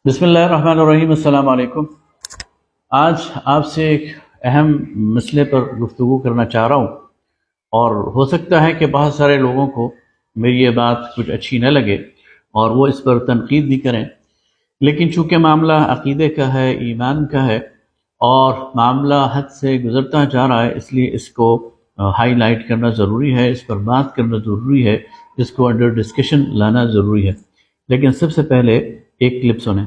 بسم اللہ الرحمن الرحیم، السلام علیکم۔ آج آپ سے ایک اہم مسئلے پر گفتگو کرنا چاہ رہا ہوں، اور ہو سکتا ہے کہ بہت سارے لوگوں کو میری یہ بات کچھ اچھی نہ لگے اور وہ اس پر تنقید بھی کریں، لیکن چونکہ معاملہ عقیدے کا ہے، ایمان کا ہے، اور معاملہ حد سے گزرتا جا رہا ہے، اس لیے اس کو ہائی لائٹ کرنا ضروری ہے، اس پر بات کرنا ضروری ہے، اس کو انڈر ڈسکشن لانا ضروری ہے۔ لیکن سب سے پہلے ایک کلپ سنیں۔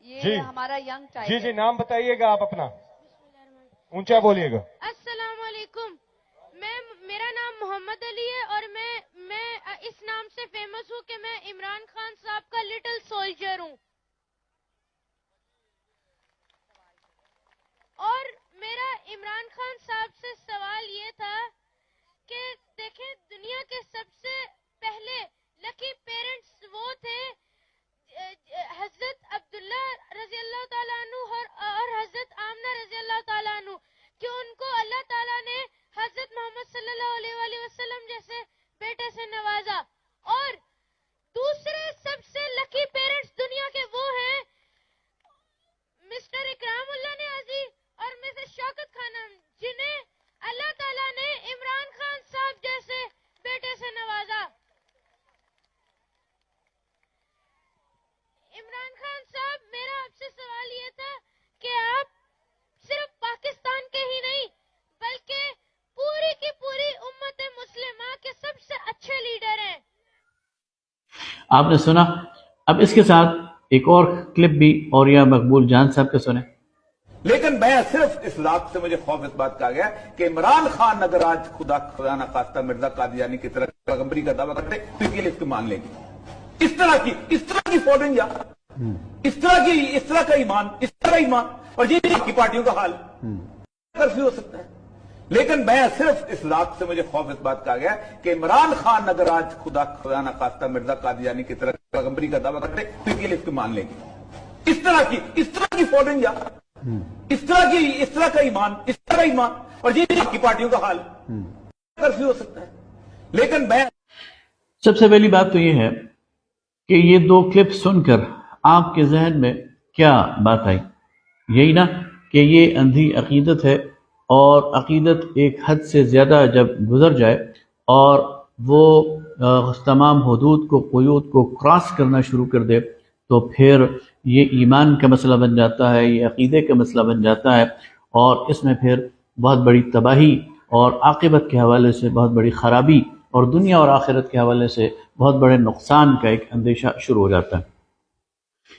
یہ ہمارا ینگ ٹائم جی نام بتائیے گا، آپ اپنا اونچا بولیے گا۔ السلام علیکم، میرا نام محمد علی ہے اور میں اس نام سے فیمس ہوں کہ میں عمران خان صاحب کا لٹل سولجر ہوں، اور میرا عمران خان صاحب سے سوال یہ تھا کہ دیکھیں، دنیا کے سب سے پہلے لکی پیرنٹس وہ تھے حضرت عبداللہ رضی اللہ تعالیٰ عنہ اور حضرت آمنہ رضی اللہ تعالیٰ عنہ، کہ ان کو اللہ تعالیٰ نے حضرت محمد صلی اللہ علیہ وآلہ وسلم جیسے بیٹے سے نوازا، اور دوسرے سب سے لکی پیرنٹس دنیا کے وہ ہیں مسٹر اکرام اللہ نیازی اور مسز شوکت خانم، جنہیں اللہ تعالیٰ نے عمران خان صاحب جیسے بیٹے سے نوازا۔ عمران خان صاحب، میرا آپ سے سوال یہ تھا کہ آپ صرف پاکستان کے ہی نہیں بلکہ پوری کی پوری امت مسلمہ کے سب سے اچھے لیڈر ہیں۔ آپ نے سنا، اب اس کے ساتھ ایک اور کلپ بھی اوریہ مقبول جان صاحب کا سنیں۔ لیکن میں صرف اس بات سے مجھے خوف اس بات کا گیا کہ عمران خان اگر آج خدا نہ خواستہ مرزا قادیانی کی طرح پیغمبری کا دعویٰ کرتے تو یہ اس کو مان لے گی۔ اس طرح کی فوٹنگ، اس طرح کا ایمان، اس طرح ایمان، اور یہ کی پارٹیوں کا حال کرفیو ہو سکتا ہے۔ لیکن میں صرف اس بات سے مجھے خوف اس بات کا گیا کہ عمران خان اگر آج خدا نہ خواستہ مرزا قادیانی کی طرح پیغمبری کا دعویٰ کرتے تو یہ اس کو مان لے گی۔ اس طرح کی فوٹنگ، اس طرح کا ایمان، اس طرح ایمان، اور یہ کی پارٹیوں کا حال کرفیو ہو سکتا ہے۔ لیکن میں سب سے پہلی بات تو یہ ہے کہ یہ دو کلپ سن کر آپ کے ذہن میں کیا بات آئی؟ یہی نا کہ یہ اندھی عقیدت ہے، اور عقیدت ایک حد سے زیادہ جب گزر جائے اور وہ تمام حدود کو، قیود کو کراس کرنا شروع کر دے، تو پھر یہ ایمان کا مسئلہ بن جاتا ہے، یہ عقیدے کا مسئلہ بن جاتا ہے، اور اس میں پھر بہت بڑی تباہی اور عاقبت کے حوالے سے بہت بڑی خرابی، اور دنیا اور آخرت کے حوالے سے بہت بڑے نقصان کا ایک اندیشہ شروع ہو جاتا ہے۔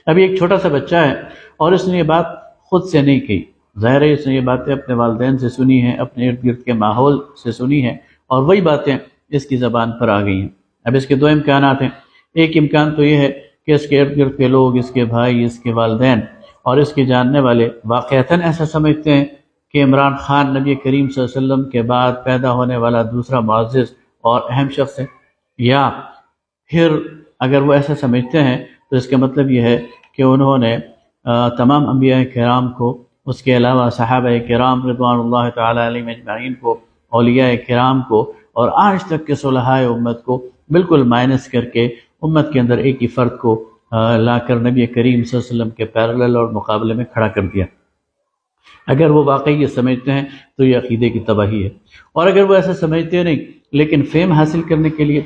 ابھی ایک چھوٹا سا بچہ ہے اور اس نے یہ بات خود سے نہیں کہی، ظاہر ہے اس نے یہ باتیں اپنے والدین سے سنی ہیں، اپنے ارد گرد کے ماحول سے سنی ہیں، اور وہی باتیں اس کی زبان پر آ گئی ہیں۔ اب اس کے دو امکانات ہیں۔ ایک امکان تو یہ ہے کہ اس کے ارد گرد کے لوگ، اس کے بھائی، اس کے والدین اور اس کے جاننے والے واقعتاً ایسا سمجھتے ہیں کہ عمران خان نبی کریم صلی اللہ علیہ وسلم کے بعد پیدا ہونے والا دوسرا معزز اور اہم شخص ہے، یا پھر اگر وہ ایسا سمجھتے ہیں تو اس کا مطلب یہ ہے کہ انہوں نے تمام انبیاء کرام کو، اس کے علاوہ صحابہ کرام رضوان اللہ تعالی علیہم اجمعین کو، اولیاء کرام کو، اور آج تک کے صلحاء امت کو بالکل مائنس کر کے امت کے اندر ایک ہی فرد کو لا کر نبی کریم صلی اللہ علیہ وسلم کے پیرلل اور مقابلے میں کھڑا کر دیا۔ اگر وہ واقعی یہ سمجھتے ہیں تو یہ عقیدے کی تباہی ہے، اور اگر وہ ایسا سمجھتے نہیں لیکن فیم حاصل کرنے کے لیے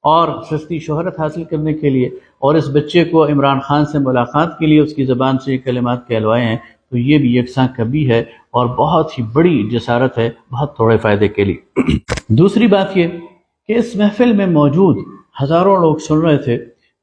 اور سستی شہرت حاصل کرنے کے لیے، اور اس بچے کو عمران خان سے ملاقات کے لیے اس کی زبان سے یہ کلمات کہلوائے ہیں، تو یہ بھی یکساں کبھی ہے اور بہت ہی بڑی جسارت ہے، بہت تھوڑے فائدے کے لیے۔ دوسری بات یہ کہ اس محفل میں موجود ہزاروں لوگ سن رہے تھے،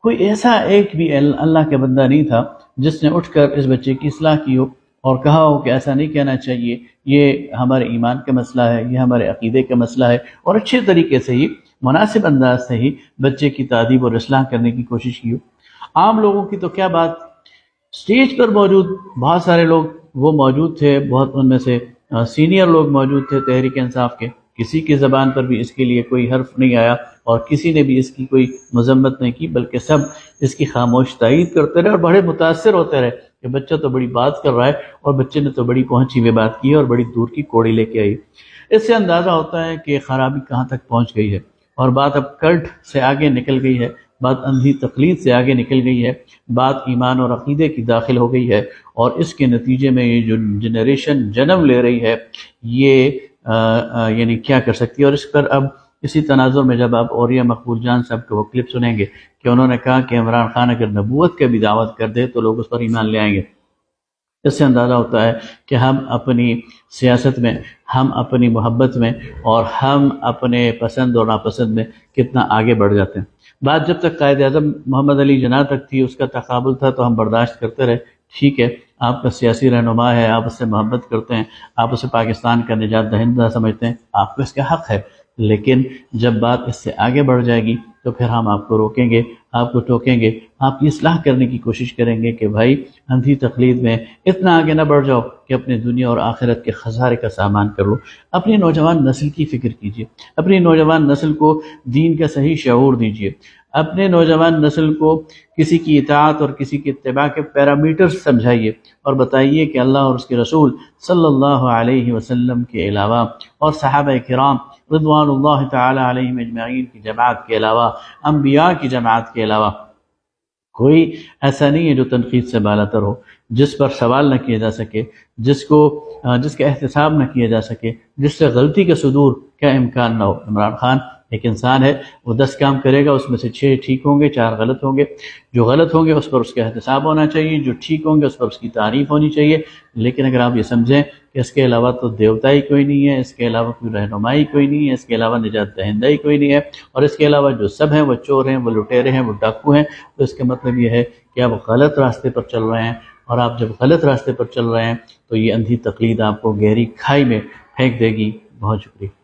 کوئی ایسا ایک بھی اللہ کا بندہ نہیں تھا جس نے اٹھ کر اس بچے کی اصلاح کی ہو اور کہا ہو کہ ایسا نہیں کہنا چاہیے، یہ ہمارے ایمان کا مسئلہ ہے، یہ ہمارے عقیدے کا مسئلہ ہے، اور اچھے طریقے سے ہی، مناسب انداز سے ہی بچے کی تعدیب اور اصلاح کرنے کی کوشش کی ہو۔ عام لوگوں کی تو کیا بات، سٹیج پر موجود بہت سارے لوگ وہ موجود تھے، بہت ان میں سے سینئر لوگ موجود تھے تحریک انصاف کے، کسی کی زبان پر بھی اس کے لیے کوئی حرف نہیں آیا اور کسی نے بھی اس کی کوئی مذمت نہیں کی، بلکہ سب اس کی خاموش تائید کرتے رہے اور بڑے متاثر ہوتے رہے کہ بچہ تو بڑی بات کر رہا ہے، اور بچے نے تو بڑی پہنچی ہوئی بات کی ہے اور بڑی دور کی کوڑی لے کے آئی۔ اس سے اندازہ ہوتا ہے کہ خرابی کہاں تک پہنچ گئی ہے، اور بات اب کلٹ سے آگے نکل گئی ہے، بات اندھی تقلید سے آگے نکل گئی ہے، بات ایمان اور عقیدے کی داخل ہو گئی ہے، اور اس کے نتیجے میں یہ جو جنریشن جنم لے رہی ہے یہ یعنی کیا کر سکتی ہے۔ اور اس پر اب اسی تناظر میں جب آپ اوریہ مقبول جان صاحب کو وہ کلپ سنیں گے کہ انہوں نے کہا کہ عمران خان اگر نبوت کا بھی دعوت کر دے تو لوگ اس پر ایمان لے آئیں گے، اس سے اندازہ ہوتا ہے کہ ہم اپنی سیاست میں، ہم اپنی محبت میں اور ہم اپنے پسند اور ناپسند میں کتنا آگے بڑھ جاتے ہیں۔ بات جب تک قائد اعظم محمد علی جناح تک تھی، اس کا تقابل تھا تو ہم برداشت کرتے رہے، ٹھیک ہے آپ کا سیاسی رہنما ہے، آپ اس سے محبت کرتے ہیں، آپ اسے پاکستان کا نجات دہندہ سمجھتے ہیں، آپ کو اس کا حق ہے، لیکن جب بات اس سے آگے بڑھ جائے گی تو پھر ہم آپ کو روکیں گے، آپ کو ٹوکیں گے، آپ کی اصلاح کرنے کی کوشش کریں گے کہ بھائی اندھی تقلید میں اتنا آگے نہ بڑھ جاؤ کہ اپنے دنیا اور آخرت کے خسارے کا سامان کر لو۔ اپنی نوجوان نسل کی فکر کیجیے، اپنی نوجوان نسل کو دین کا صحیح شعور دیجیے، اپنے نوجوان نسل کو کسی کی اطاعت اور کسی کی اتباع کے پیرامیٹر سمجھائیے اور بتائیے کہ اللہ اور اس کے رسول صلی اللہ علیہ وسلم کے علاوہ اور صحابہ کرام رضوان اللہ تعالی علیہم اجمعین کی جماعت کے علاوہ، انبیاء کی جماعت کے علاوہ کوئی ایسا نہیں ہے جو تنقید سے بالاتر ہو، جس پر سوال نہ کیا جا سکے، جس کا احتساب نہ کیا جا سکے، جس سے غلطی کے صدور کا امکان نہ ہو۔ عمران خان ایک انسان ہے، وہ 10 کام کرے گا، اس میں سے 6 ٹھیک ہوں گے، 4 غلط ہوں گے۔ جو غلط ہوں گے اس پر اس کا احتساب ہونا چاہیے، جو ٹھیک ہوں گے اس پر اس کی تعریف ہونی چاہیے۔ لیکن اگر آپ یہ سمجھیں کہ اس کے علاوہ تو دیوتائی کوئی نہیں ہے، اس کے علاوہ کوئی رہنمائی کوئی نہیں ہے، اس کے علاوہ نجات دہندائی کوئی نہیں ہے، اور اس کے علاوہ جو سب ہیں وہ چور ہیں، وہ لٹیرے ہیں، وہ ڈاکو ہیں، تو اس کا مطلب یہ ہے کہ آپ غلط راستے پر چل رہے ہیں، اور آپ جب غلط راستے پر چل رہے ہیں تو یہ اندھی تقلید آپ کو گہری کھائی میں پھینک دے گی۔ بہت شکریہ۔